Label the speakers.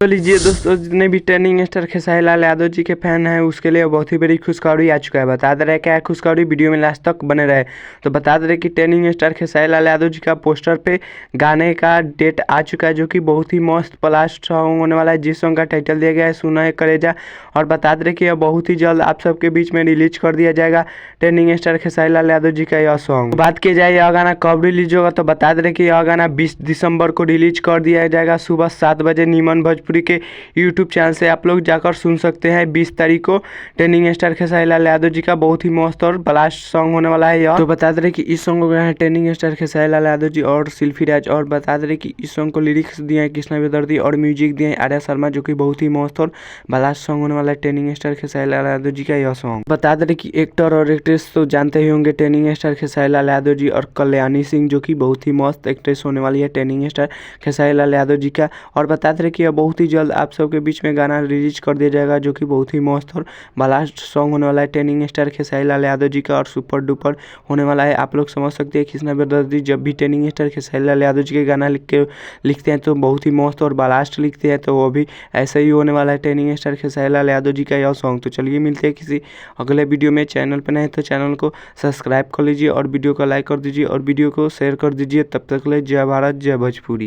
Speaker 1: तो लीजिए दोस्तों, जितने भी ट्रेंडिंग स्टार खेसारी लाल यादव जी के फैन हैं उसके लिए बहुत ही बड़ी खुशखबरी आ चुका है। बता दे रहे क्या है खुशखबरी, वीडियो में लास्ट तक बने रहे। तो बता दे रहे कि ट्रेंडिंग स्टार खेसारी लाल यादव जी का पोस्टर पे गाने का डेट आ चुका है, जो कि बहुत ही मस्त प्लास्ट सॉन्ग होने वाला है, जिस सॉन्ग का टाइटल दिया गया है सुना है कलेजा। और बता दे रहे कि यह बहुत ही जल्द आप सबके बीच में रिलीज कर दिया जाएगा ट्रेंडिंग स्टार खेसारी लाल यादव जी का यह सॉन्ग। बात की जाए यह गाना कब रिलीज होगा, तो बता दे रहे कि यह गाना 20 दिसंबर को रिलीज कर दिया जाएगा सुबह 7 बजे नीमन भोजपुरी के यूट्यूब चैनल से आप लोग जाकर सुन सकते हैं। 20 तारीख को ट्रेंडिंग स्टार खेसारी लाल यादव जी का बहुत ही मस्त और ब्लास्ट सॉन्ग होने वाला है यह। तो बता दे रहे कि इस सॉन्ग को गाया है ट्रेंडिंग स्टार खेसारी लाल यादव जी और शिल्पी राज। और बता दे रहे कि इस सॉन्ग को लिरिक्स दिए हैं कृष्णा बेदर्दी और म्यूजिक दिए हैं आर्या शर्मा, जो कि बहुत ही मस्त और ब्लास्ट सॉन्ग होने वाला है ट्रेंडिंग स्टार खेसारी लाल यादव जी का यह सॉन्ग। बता दे रहे कि एक्टर और एक्ट्रेस तो जानते ही होंगे ट्रेंडिंग स्टार खेसारी लाल यादव जी और कल्याणी सिंह, जो कि बहुत ही मस्त एक्ट्रेस होने वाली है ट्रेंडिंग स्टार खेसारी लाल यादव जी का। और बता दे रहे कि यह बहुत ही जल्द आप सबके बीच में गाना रिलीज कर दिया जाएगा, जो कि बहुत ही मस्त और ब्लास्ट सॉन्ग होने वाला है ट्रेंडिंग स्टार खेसारी लाल यादव जी का और सुपर डुपर होने वाला है। आप लोग समझ सकते हैं कृष्णा बेदर्दी जब भी ट्रेंडिंग स्टार खेसारी लाल यादव जी के गाना लिखते हैं तो बहुत ही मस्त और ब्लास्ट लिखते हैं, तो वो भी ऐसा ही होने वाला है ट्रेंडिंग स्टार खेसारी लाल यादव जी का यह सॉन्ग। तो चलिए मिलते हैं किसी अगले वीडियो में। चैनल पर नए तो चैनल को सब्सक्राइब कर लीजिए और वीडियो को लाइक कर दीजिए और वीडियो को शेयर कर दीजिए। तब तक ले जय भारत जय भोजपुरी।